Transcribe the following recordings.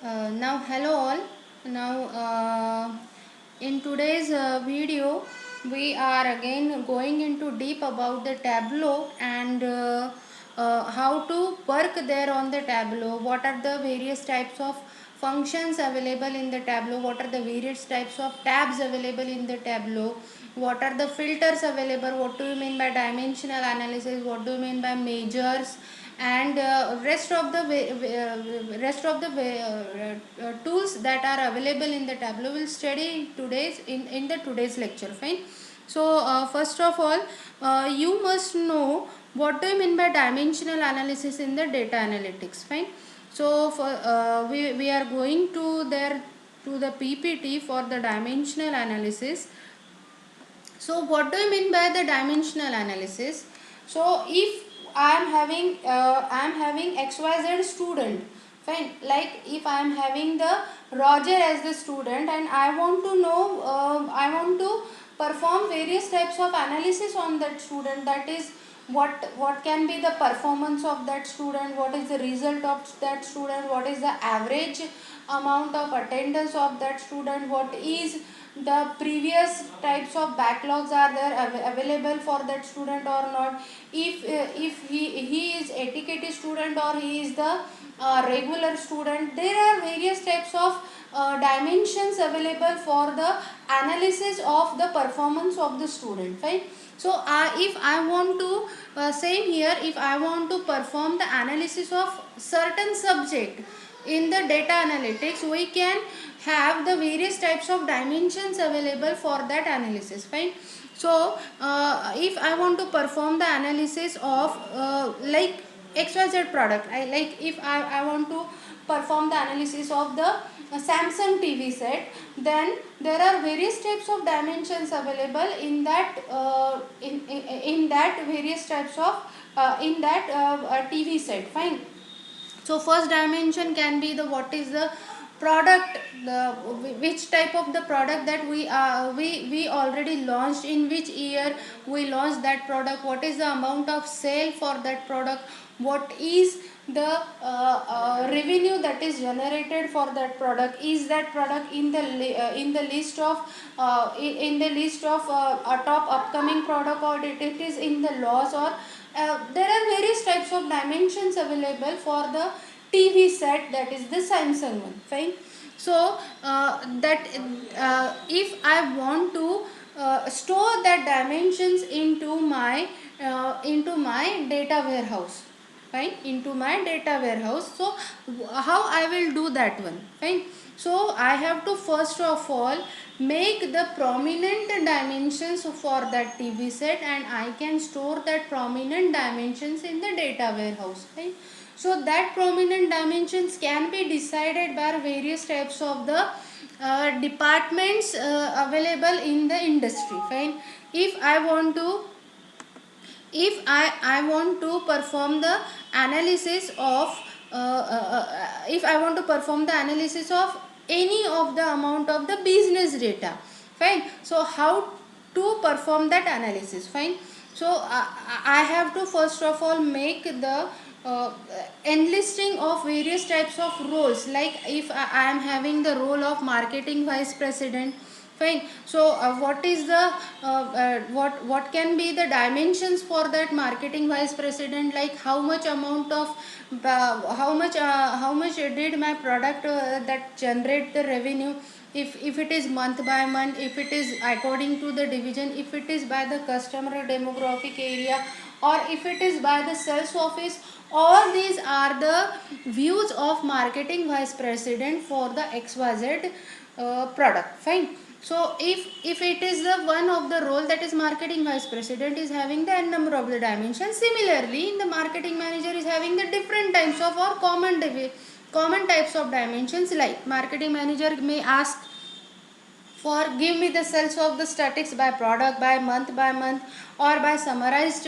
Now hello all. Now in today's video we are again going into deep about the Tableau and how to work there on the Tableau. What are the various types of functions available in the Tableau? What are the various types of tabs available in the Tableau? What are the filters available? What do you mean by dimensional analysis? What do you mean by measures? And rest of the tools that are available in the Tableau will study in the today's lecture. Fine. So first of all, you must know what do you mean by dimensional analysis in the data analytics. Fine. So we are going to the PPT for the dimensional analysis. So what do you mean by the dimensional analysis? So if I am having XYZ student, fine. Like if I am having the Roger as the student, and I want to know, I want to perform various types of analysis on that student. That is, what can be the performance of that student, what is the result of that student, what is the average amount of attendance of that student, what is the previous types of backlogs are there available for that student or not, if he is etiquette student or he is the regular student. There are various types of dimensions available for the analysis of the performance of the student, right? So if I want to same here, if I want to perform the analysis of certain subject in the data analytics, we can have the various types of dimensions available for that analysis, fine. So if I want to perform the analysis of like XYZ product, if I want to perform the analysis of the Samsung TV set, then there are various types of dimensions available in that in that various types of in that TV set, fine. So first dimension can be the what is the product, the which type of the product that we already launched, in which year we launched that product, what is the amount of sale for that product, what is the revenue that is generated for that product, is that product in the list of in the list of a top upcoming product, or it is in the loss, or there are various types of dimensions available for the TV set, that is the Samsung one, fine. So that if I want to store that dimensions into my data warehouse, fine, into my data warehouse. So how I will do that one, fine. So I have to first of all make the prominent dimensions for that TV set, and I can store that prominent dimensions in the data warehouse, right? So that prominent dimensions can be decided by various types of the departments available in the industry, fine. If I want to perform the analysis of if I want to perform the analysis of any of the amount of the business data, fine. So how to perform that analysis, fine. So I have to first of all make the enlisting of various types of roles. Like if I am having the role of marketing vice president, fine. So what is the what can be the dimensions for that marketing vice president, like how much amount of how much did my product that generate the revenue, if it is month by month, if it is according to the division, if it is by the customer demographic area, or if it is by the sales office. All these are the views of marketing vice president for the XYZ product, fine. So if it is the one of the role, that is marketing vice president is having the n number of the dimensions, similarly in the marketing manager is having the different types of or common types of dimensions. Like marketing manager may ask for give me the sales of the statics by product, by month, or by summarized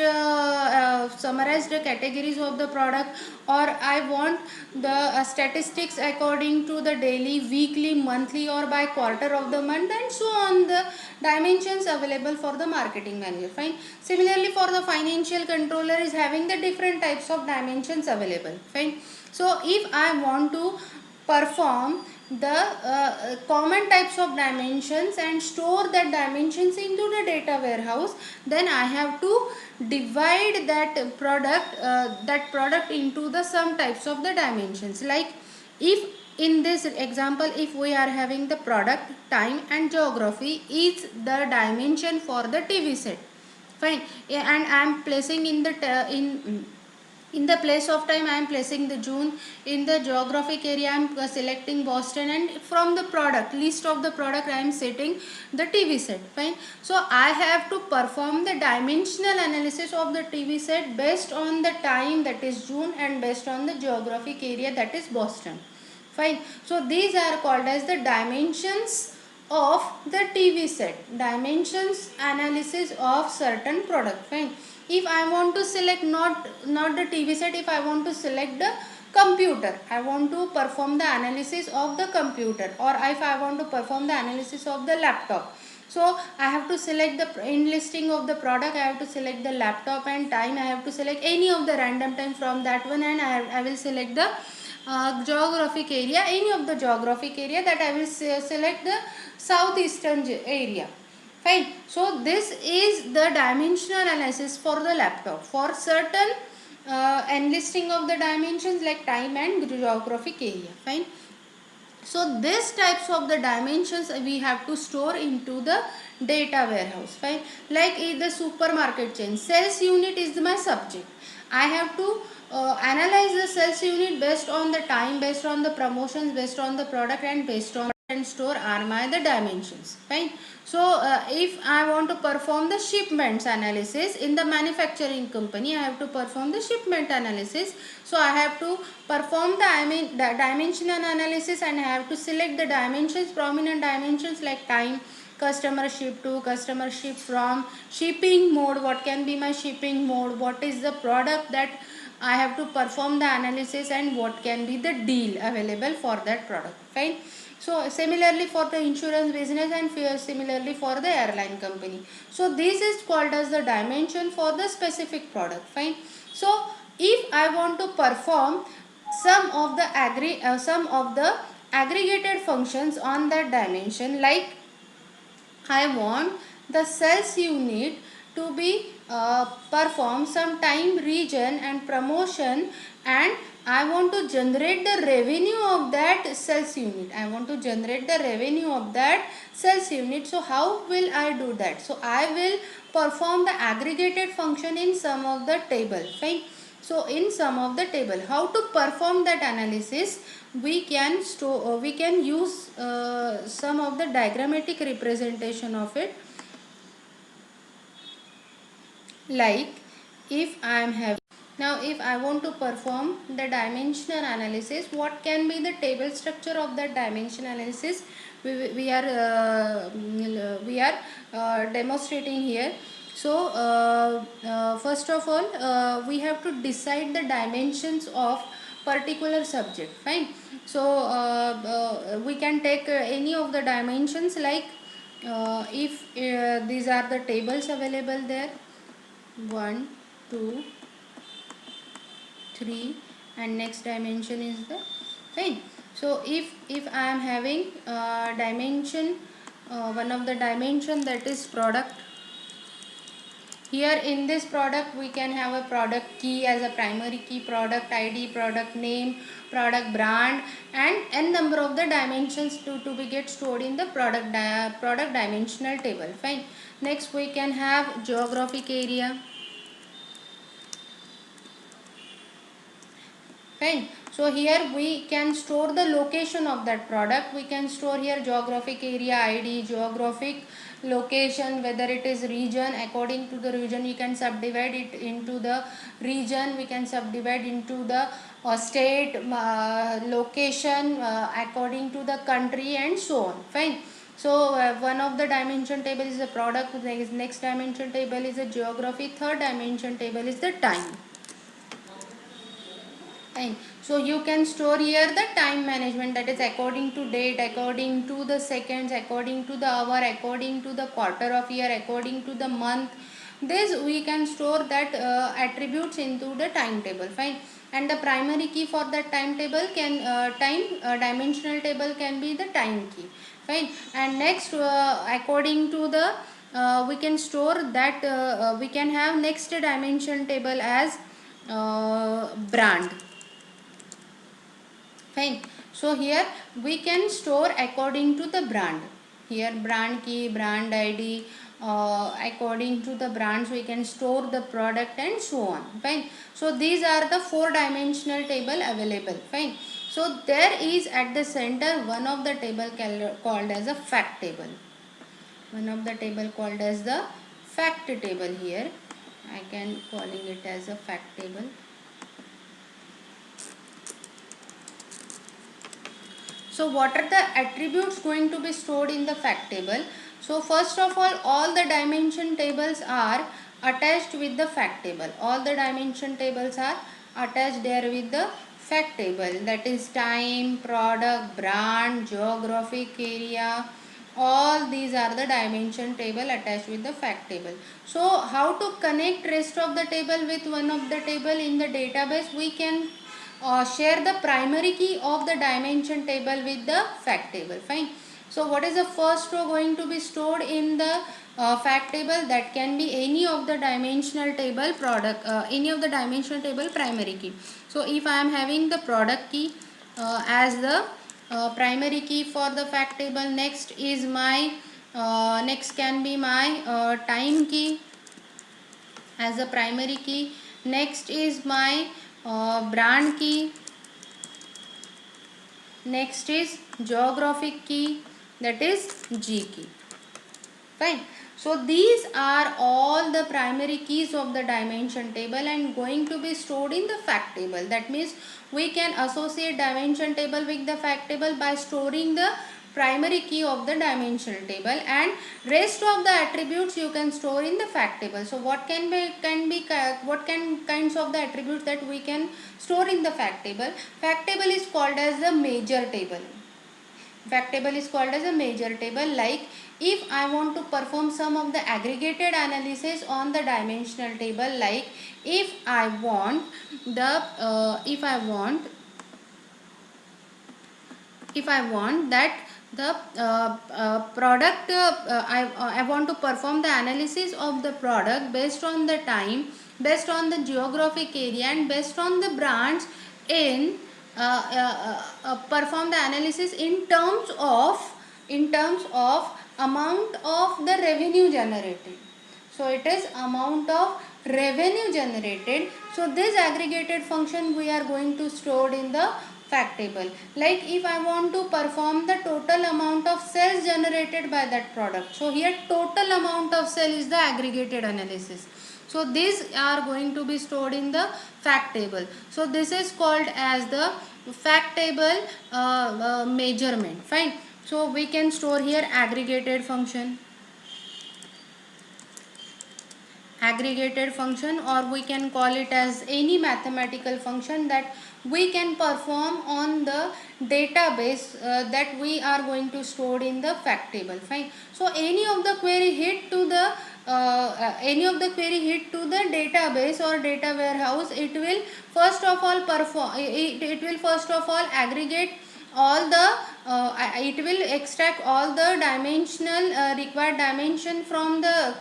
categories of the product, or I want the statistics according to the daily, weekly, monthly, or by quarter of the month, and so on the dimensions available for the marketing manager, fine. Similarly for the financial controller is having the different types of dimensions available, fine. So if I want to perform the common types of dimensions and store that dimensions into the data warehouse, then I have to divide that product into the some types of the dimensions. Like if in this example, if we are having the product, time and geography is the dimension for the TV set, fine. Yeah, and I am placing in the in the place of time I am placing the June. In the geographic area I am selecting Boston, and from the product list of the product I am setting the TV set, fine. So I have to perform the dimensional analysis of the TV set based on the time, that is June, and based on the geographic area, that is Boston, fine. So these are called as the dimensions of the TV set, dimensions analysis of certain product, fine. If I want to select not the TV set, if I want to select the computer, I want to perform the analysis of the computer, or if I want to perform the analysis of the laptop, so I have to select the in listing of the product, I have to select the laptop, and time I have to select any of the random time from that one, and I will select the geographic area, any of the geographic area, that I will select the southeastern area, fine. So this is the dimensional analysis for the laptop for certain enlisting of the dimensions like time and geographic area, fine. So these types of the dimensions we have to store into the data warehouse, fine. Like in the supermarket chain, sales unit is my subject. I have to analyze the sales unit based on the time, based on the promotions, based on the product, and based on and store are my the dimensions, fine. So if I want to perform the shipments analysis in the manufacturing company, I have to perform the shipment analysis. So I have to perform the dimensional analysis, and I have to select the dimensions, prominent dimensions like time, customer ship to, customer ship from, shipping mode, what can be my shipping mode, what is the product that I have to perform the analysis, and what can be the deal available for that product, fine. So similarly for the insurance business, and similarly for the airline company. So this is called as the dimension for the specific product, fine. So if I want to perform some of the aggregated functions on that dimension, like I want the sales unit to be perform some time, region and promotion, and I want to generate the revenue of that sales unit. I want to generate the revenue of that sales unit. So how will I do that? So I will perform the aggregated function in some of the table, fine. So in some of the table, how to perform that analysis, we can we can use some of the diagrammatic representation of it. Like if I am having, now if I want to perform the dimensional analysis, what can be the table structure of that dimension analysis, we are demonstrating here. So first of all we have to decide the dimensions of particular subject, fine. So we can take any of the dimensions, like if these are the tables available there, 1 2 3, and next dimension is the, fine. So if I am having dimension, one of the dimension, that is product. Here in this product we can have a product key as a primary key, product ID, product name, product brand, and n number of the dimensions to be get stored in the product dimensional table, fine. Next we can have geographic area, fine. So here we can store the location of that product. We can store here geographic area ID, geographic location, whether it is region. According to the region we can subdivide it into the region, we can subdivide into the state, location, according to the country, and so on, fine. So one of the dimension table is the product, next dimension table is the geography, third dimension table is the time. Fine. So you can store here the time management, that is according to date, according to the seconds, according to the hour, according to the quarter of year, according to the month, this we can store that attributes into the timetable. Fine. And the primary key for that timetable can dimensional table can be the time key. Fine. And next according to the we can store that we can have next dimension table as brand. Fine. So here we can store according to the brand. Here brand key, brand id, according to the brands we can store the product and so on. Fine. So these are the 4-dimensional table available. Fine. So there is at the center one of the table called as a fact table. One of the table called as the fact table. Here I can calling it as a fact table. So what are the attributes going to be stored in the fact table? So first of all the dimension tables are attached with the fact table. All the dimension tables are attached there with the fact table, that is time, product, brand, geographic area. All these are the dimension table attached with the fact table. So how to connect rest of the table with one of the table in the database? We can share the primary key of the dimension table with the fact table. Fine. So what is the first row going to be stored in the fact table? That can be any of the dimensional table product, any of the dimensional table primary key. So if I am having the product key as the primary key for the fact table, next is my next can be my time key as a primary key. Next is my brand key. Next is geographic key, that is G key. Fine. So these are all the primary keys of the dimension table and going to be stored in the fact table. That means we can associate dimension table with the fact table by storing the primary key of the dimensional table, and rest of the attributes you can store in the fact table. So what what kinds of the attributes that we can store in the fact table? Fact table is called as the major table. Fact table is called as a major table. Like if I want to perform some of the aggregated analysis on the dimensional table, like if I want that the product I want to perform the analysis of the product based on the time, based on the geographic area, and based on the brands in perform the analysis in terms of amount of the revenue generated. So it is amount of revenue generated. So this aggregated function we are going to store in the fact table. Like if I want to perform the total amount of sales generated by that product. So here total amount of sale is the aggregated analysis. So these are going to be stored in the fact table. So this is called as the fact table measurement. Fine. So we can store here aggregated function, or we can call it as any mathematical function that we can perform on the database that we are going to store in the fact table. Fine. So any of the query hit to the database or data warehouse, it will first of all aggregate all the it will extract all the dimensional required dimension from the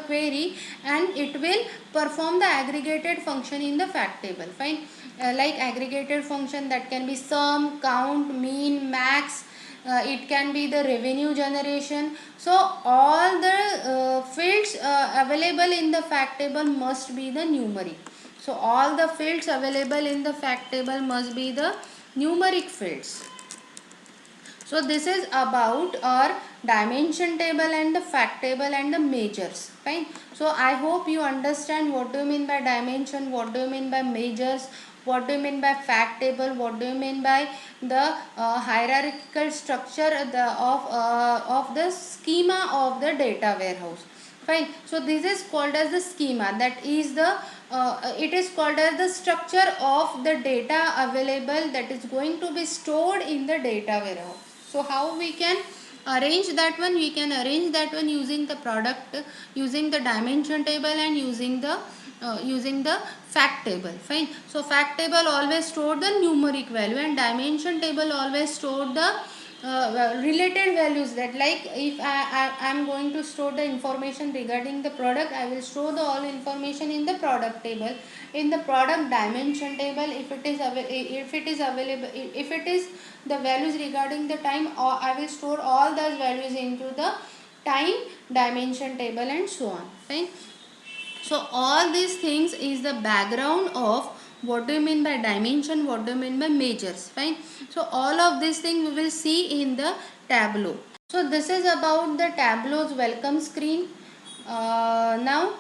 query, and it will perform the aggregated function in the fact table. Fine. Like aggregated function that can be sum, count, mean, max. It can be the revenue generation. So all the fields available in the fact table must be the numeric. So all the fields available in the fact table must be the numeric fields. So this is about our dimension table and the fact table and the measures. Fine. So I hope you understand what do you mean by dimension, what do you mean by measures, what do you mean by fact table, what do you mean by the hierarchical structure of the schema of the data warehouse. Fine. So this is called as the schema, that is the it is called as the structure of the data available that is going to be stored in the data warehouse. So how we can arrange that one, we can arrange that one using the product, using the dimension table, and using the fact table. Fine. So fact table always store the numeric value, and dimension table always store the related values. That like if I am going to store the information regarding the product, I will store the all information in the product table, in the product dimension table. If it is available, if it is the values regarding the time, or I will store all those values into the time dimension table, and so on. Fine. So all these things is the background of what do you mean by dimension, what do you mean by measures. Fine. So all of these things we will see in the Tableau. So this is about the Tableau's welcome screen. Now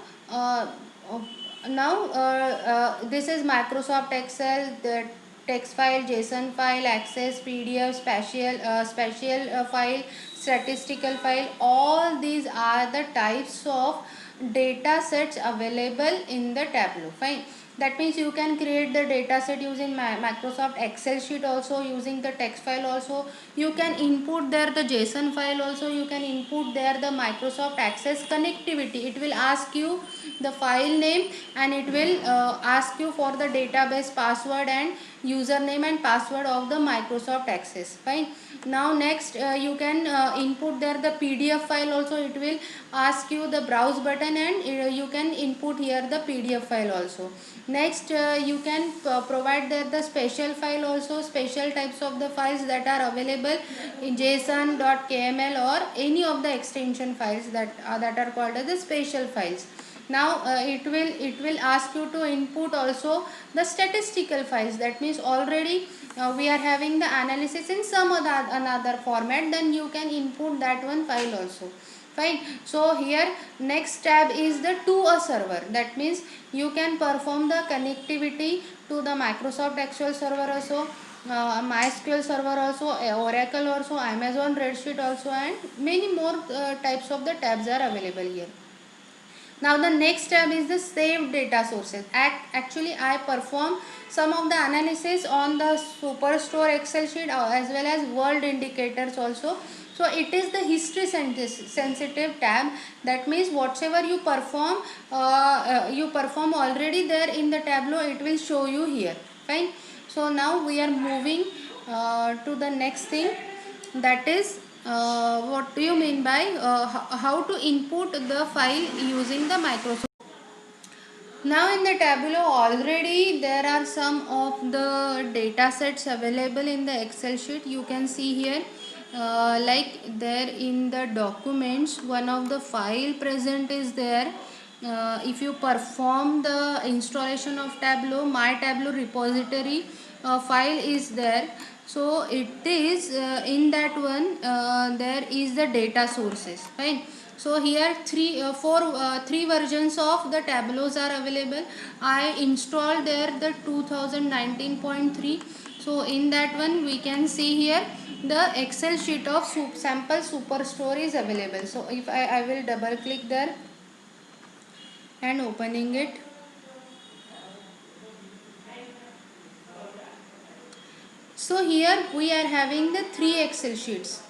this is Microsoft Excel, the text file, JSON file, Access, PDF, spatial file, statistical file. All these are the types of data sets available in the Tableau. Fine. That means you can create the data set using Microsoft Excel sheet also, using the text file also. You can input there the JSON file also. You can input there the Microsoft Access connectivity. It will ask you the file name, and it will ask you for the database password and username and password of the Microsoft Access. Fine. Now next you can input there the PDF file also. It will ask you the browse button, and you can input here the PDF file also. Next you can provide there the special file also, special types of the files that are available in JSON.kml or any of the extension files that are called as the special files. Now it will ask you to input also the statistical files. That means already we are having the analysis in some other another format, then you can input that one file also. Fine. So here next tab is the to a server. That means you can perform the connectivity to the Microsoft Excel server also, MySQL server also, Oracle also, Amazon Redshift also, and many more types of the tabs are available here. Now the next tab is the save data sources. Actually I perform some of the analysis on the Superstore Excel sheet as well as world indicators also. So it is the history sensitive tab. That means whatever you perform already there in the Tableau, it will show you here. Fine. So now we are moving to the next thing, that is what do you mean by how to input the file using the Microsoft. Now in the Tableau already there are some of the data sets available in the Excel sheet. You can see here like there in the documents, one of the file present is there. If you perform the installation of Tableau, my Tableau repository file is there. So it is in that one there is the data sources. Fine. So here three versions of the Tableaus are available. I installed there the 2019.3. So in that one we can see here the Excel sheet of sample Superstore is available. So if I will double click there and opening it. So here we are having the three Excel sheets.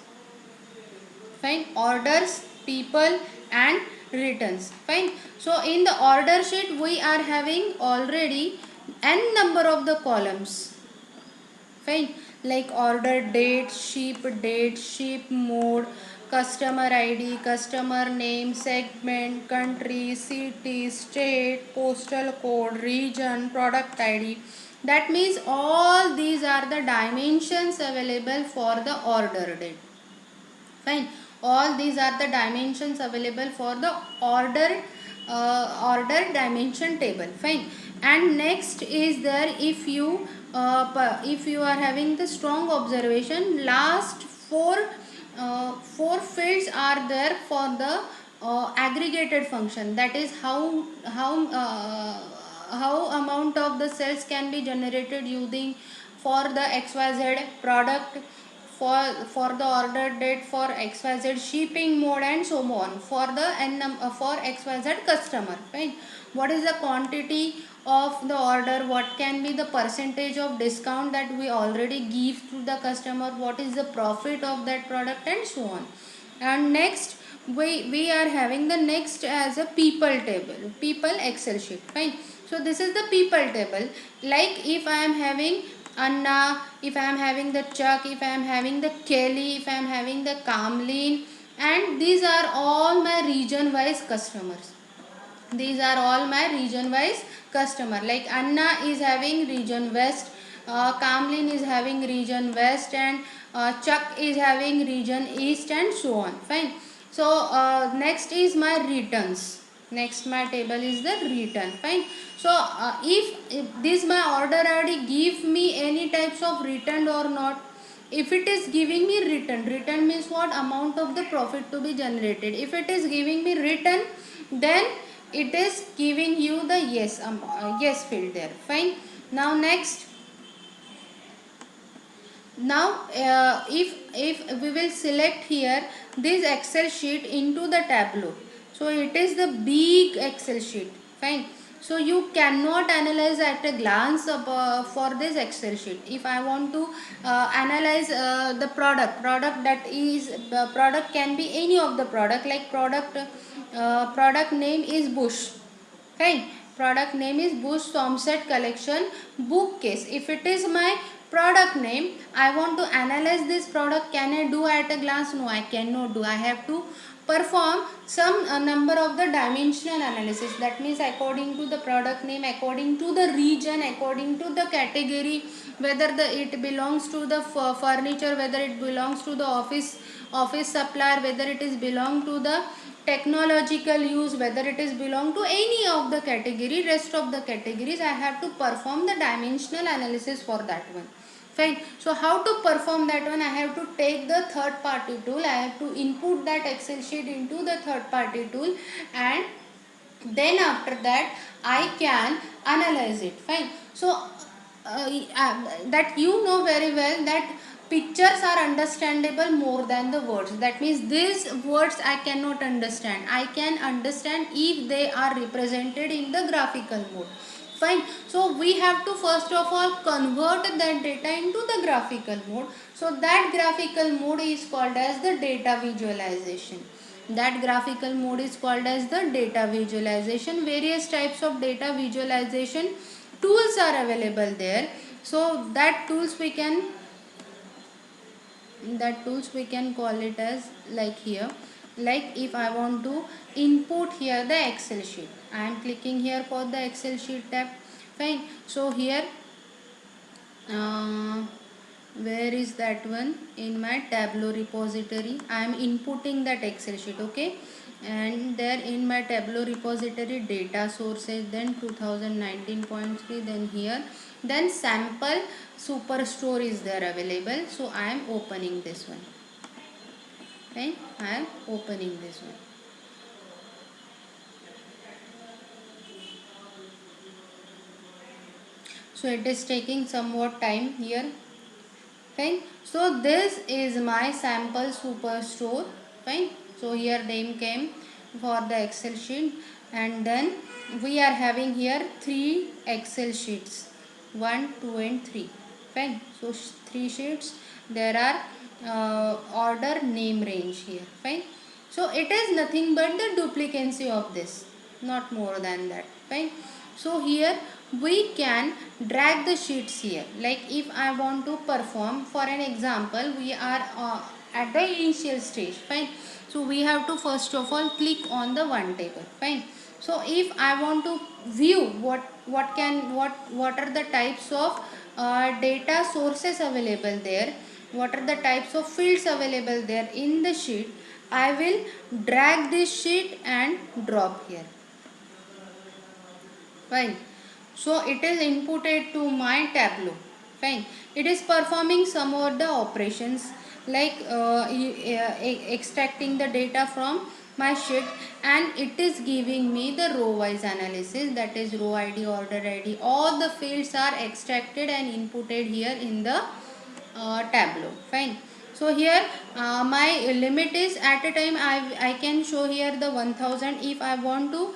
Fine. Orders, people, and returns. Fine. So in the order sheet we are having already n number of the columns. Fine. Like order date, ship mode, customer ID, customer name, segment, country, city, state, postal code, region, product ID. That means all these are the dimensions available for the order date. Fine. All these are the dimensions available for the order dimension table. Fine. And next is there, if you are having the strong observation, last four fields are there for the aggregated function. That is how amount of the cells can be generated using for the XYZ product, for the order date, for XYZ shipping mode, and so on, for the for XYZ customer. Right. What is the quantity of the order, what can be the percentage of discount that we already give to the customer, what is the profit of that product, and so on. And next we are having the next as a people table, people Excel sheet. Fine. So this is the people table. Like if I am having Anna, if I am having the Chuck, if I am having the Kelly, if I am having the Kamlin, and these are all my region wise customers. These are all my region wise customer. Like Anna is having region west, Kamlin is having region west, and Chuck is having region east, and so on. Fine. So next is my returns. Next my table is the return. Fine. So if this my order ID give me any types of return or not. If it is giving me return means what amount of the profit to be generated. If it is giving me return, then it is giving you the yes field there. Fine. Now next, now if we will select here this Excel sheet into the Tableau, so it is the big Excel sheet. Fine. So you cannot analyze at a glance for this Excel sheet. If I want to analyze the product that is product can be any of the product, like product name is Bush. Fine. Product name is Bush Somerset Collection bookcase. If it is my product name, I want to analyze this product. Can I do at a glance? No, I cannot do. I have to perform some number of the dimensional analysis. That means according to the product name, according to the region, according to the category, whether it belongs to the furniture, whether it belongs to the office supplier, whether it is belong to the technological use, whether it is belong to any of the category, rest of the categories I have to perform the dimensional analysis for that one. Fine. So how to perform that one? I have to take the third party tool. I have to input that Excel sheet into the third party tool, and then after that I can analyze it. Fine. So that you know very well that pictures are understandable more than the words. That means these words I cannot understand. I can understand if they are represented in the graphical mode. Fine. So we have to first of all convert that data into the graphical mode. So that graphical mode is called as the data visualization. That graphical mode is called as the data visualization. Various types of data visualization tools are available there. So that tools we can call it as like here. Like if I want to input here the Excel sheet, I am clicking here for the Excel sheet tab. Fine. So here uh, where is that one? In my Tableau repository I am inputting that Excel sheet. Okay. And there in my Tableau repository data sources, then 2019.3, then here, then sample superstore is there available. So I am opening this one. Right. I am opening this one. So it is taking somewhat time here. Fine. So this is my sample superstore. Fine. So here name came for the Excel sheet, and then we are having here 3 Excel sheets, 1, 2 and 3. Fine. So 3 sheets. There are order name range here. Fine. So it is nothing but the duplicacy of this, not more than that. Fine. So here we can drag the sheets here. Like if I want to perform, for an example, we are at the initial stage. Fine. So we have to first of all click on the one table. Fine. So if I want to view what are the types of data sources available there, what are the types of fields available there in the sheet, I will drag this sheet and drop here. Fine. So it is inputted to my Tableau. Fine. It is performing some of the operations like extracting the data from my sheet, and it is giving me the row wise analysis, that is row ID, order ID. All the fields are extracted and inputted here in the Tableau. Fine. So here my limit is at a time I can show here the 1000. If I want to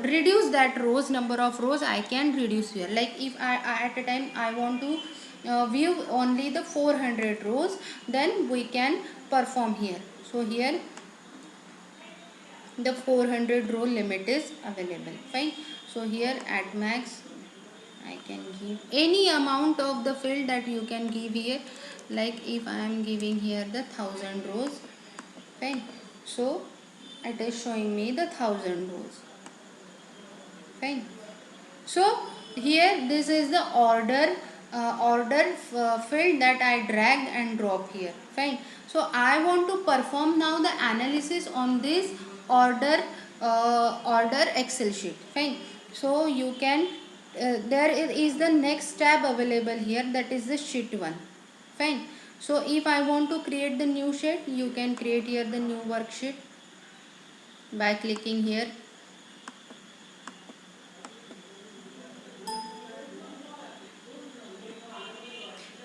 reduce that rows, number of rows, I can reduce here. Like if I at a time I want to view only the 400 rows, then we can perform here. So here the 400 row limit is available. Fine. So here at max I can give any amount of the field that you can give here. Like if I am giving here the 1000 rows. Fine. So it is showing me the 1000 rows. Fine. So here this is the order field that I drag and drop here. Fine. So I want to perform now the analysis on this order Excel sheet. Fine. So you can there is the next tab available here, that is the sheet 1. Fine. So if I want to create the new sheet, you can create here the new worksheet by clicking here.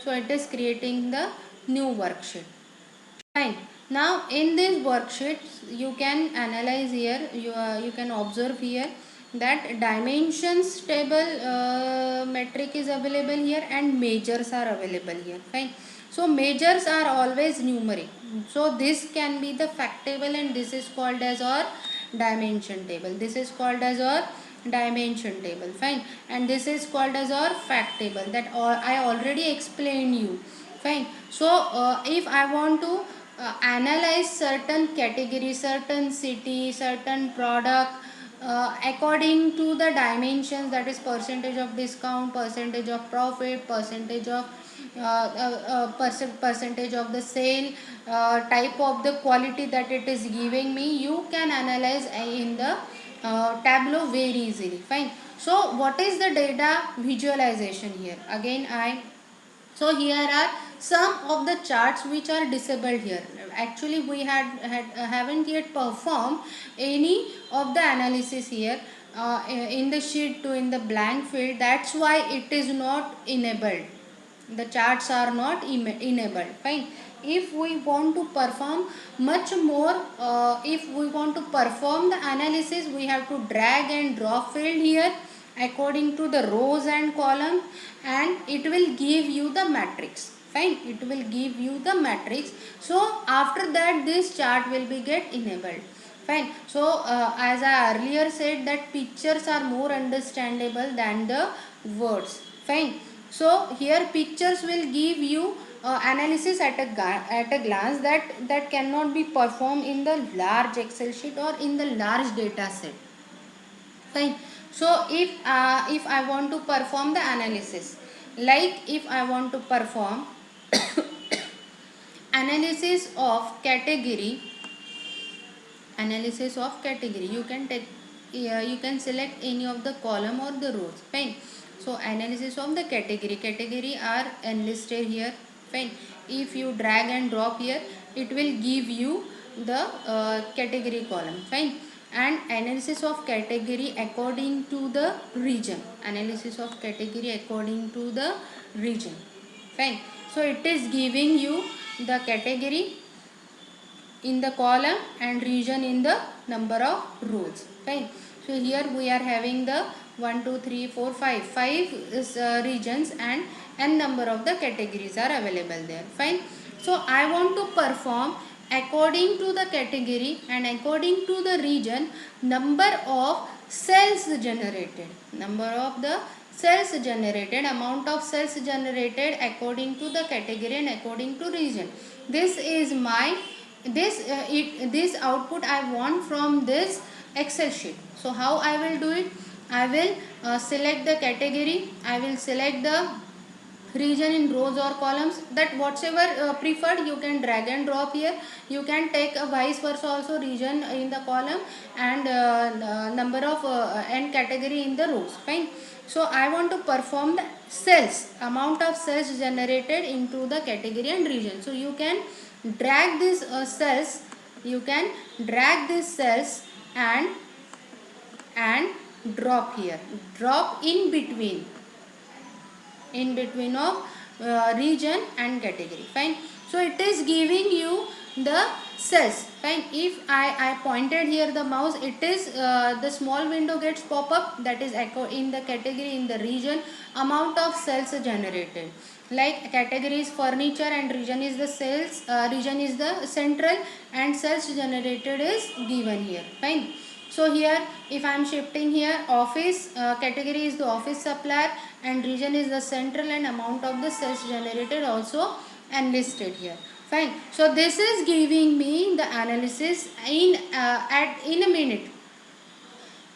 So it is creating the new worksheet. Fine. Now in this worksheet you can analyze here, you can observe here that dimensions table metric is available here and measures are available here. Fine. So measures are always numeric. So this can be the fact table and this is called as our dimension table. This is called as our dimension table. Fine. And this is called as our fact table, that I already explained you. Fine. So if I want to analyze certain category, certain city, certain product according to the dimensions, that is percentage of discount, percentage of profit, percentage of percentage of the sale, type of the quality that it is giving me, you can analyze in the Tableau very easily. Fine. So what is the data visualization here? Again so here are some of the charts which are disabled here. Actually we haven't yet performed any of the analysis here in the sheet 2 in the blank field. That's why it is not enabled. The charts are not enabled. Fine. If we want to perform much more, if we want to perform the analysis, we have to drag and drop field here according to the rows and columns, and it will give you the matrix. Fine. It will give you the matrix. So after that this chart will be get enabled. Fine. So as I earlier said that pictures are more understandable than the words. Fine. So here pictures will give you analysis at a glance that cannot be performed in the large Excel sheet or in the large data set. Fine. So if I want to perform the analysis, like if I want to perform analysis of category, you can take you can select any of the column or the rows. Fine. So analysis of the category are enlisted here. Fine. If you drag and drop here, it will give you the category column. Fine. And analysis of category according to the region, fine. So it is giving you the category in the column and region in the number of rows. Fine. So here we are having the 1 2 3 4 5 is, regions, and n number of the categories are available there. Fine. So I want to perform according to the category and according to the region number of cells generated, amount of cells generated according to the category and according to region. This is my this output I want from this Excel sheet. So how I will do it? I will select the category, I will select the region in rows or columns, that whatever preferred you can drag and drop here. You can take a vice versa also, region in the column and number of and category in the rows. Fine. So I want to perform the cells, amount of cells generated into the category and region. So you can drag these cells, and drop here, drop in between of region and category. Fine. So it is giving you the cells. Fine. If I pointed here the mouse, it is the small window gets pop up, that is echo in the category, in the region, amount of cells generated. Like category is furniture and region is the cells, region is the central, and cells generated is given here. Fine. So here if I am shifting here, office category is the office supplier and region is the central, and amount of the cells generated also enlisted here. Fine. So this is giving me the analysis in a minute.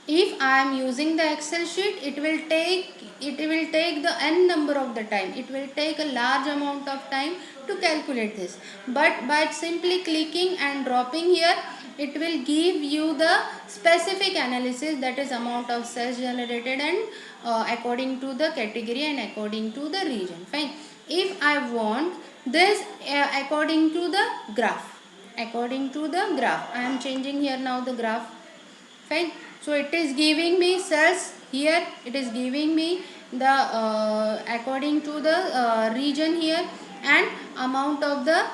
If I am using the Excel sheet, it will take the n number of the time. It will take a large amount of time to calculate this. But by simply clicking and dropping here, it will give you the specific analysis, that is amount of cells generated and according to the category and according to the region. Fine. If I want this according to the graph, I am changing here now the graph. Fine. So it is giving me cells here, it is giving me the according to the region here, and amount of the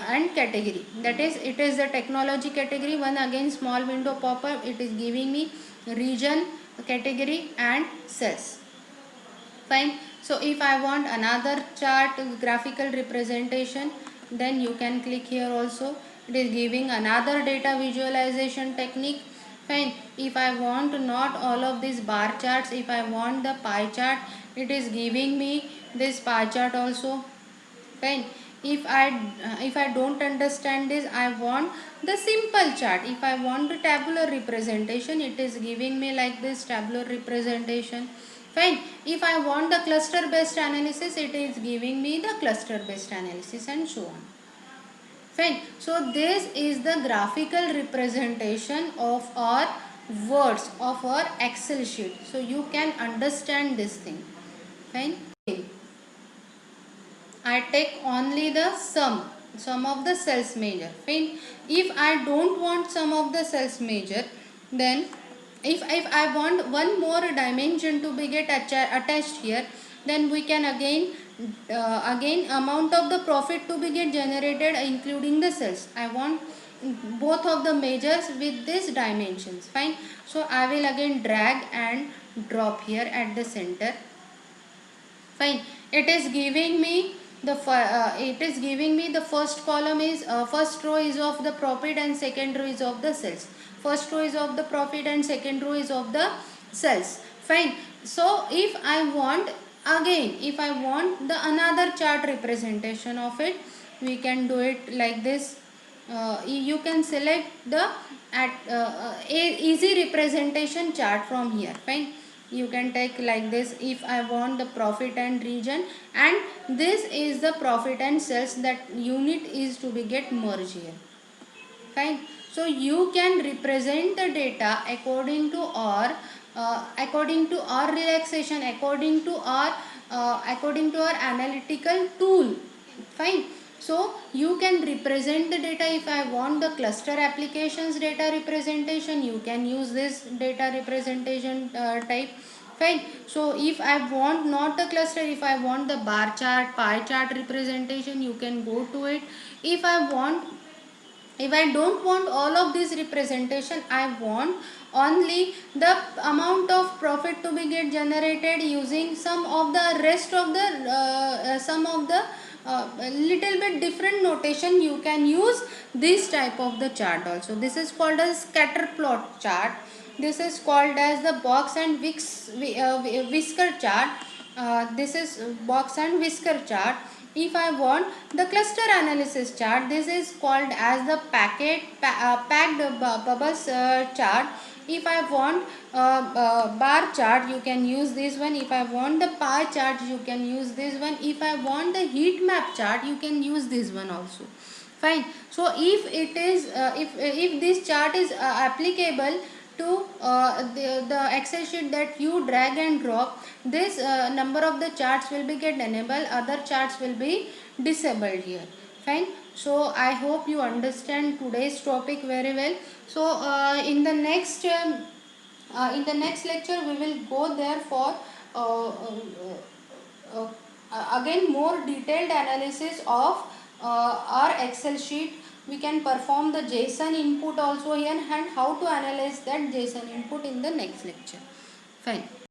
and category, that is it is the technology category one. Again small window pop up, it is giving me region, category and cells. Fine. So if I want another chart graphical representation, then you can click here also. It is giving another data visualization technique. Fine. If I want not all of these bar charts, if I want the pie chart, it is giving me this pie chart also. Fine. If I don't understand this, I want the simple chart. If I want the tabular representation, it is giving me like this tabular representation. Fine. If I want the cluster based analysis, it is giving me the cluster based analysis, and so on. Fine. So this is the graphical representation of our words of our Excel sheet. So you can understand this thing. Fine. I take only the sum of the cells measure. Fine. If I don't want sum of the cells measure, then if I want one more dimension to be get attached here, then we can again amount of the profit to be get generated including the cells. I want both of the measures with these dimensions. Fine. So I will again drag and drop here at the center. Fine. It is giving me the first column is first row is of the profit and second row is of the sales. First row is of the profit and second row is of the sales. Fine. So if I want the another chart representation of it, we can do it like this. You can select the easy representation chart from here. Fine. You can take like this. If I want the profit and region, and this is the profit and sales, that unit is to be get merged here. Fine. So you can represent the data according to our relaxation, according to our analytical tool. Fine. So you can represent the data. If I want the cluster applications data representation, you can use this data representation type. Fine. So if I want not the cluster, if I want the bar chart, pie chart representation, you can go to it. If I don't want all of this representation, I want only the amount of profit to be get generated using some of the rest of the little bit different notation. You can use this type of the chart also. This is called as scatter plot chart. This is called as the box and whisker chart. This is box and whisker chart. If I want the cluster analysis chart, this is called as the packed bubbles chart. If I want bar chart, you can use this one. If I want the pie chart, you can use this one. If I want the heat map chart, you can use this one also. Fine. So if it is if this chart is applicable to the Excel sheet that you drag and drop, this number of the charts will be get enabled, other charts will be disabled here. Fine. So I hope you understand today's topic very well. So in the next lecture we will go there for again more detailed analysis of or Excel sheet. We can perform the JSON input also here, and how to analyze that JSON input in the next lecture. Fine.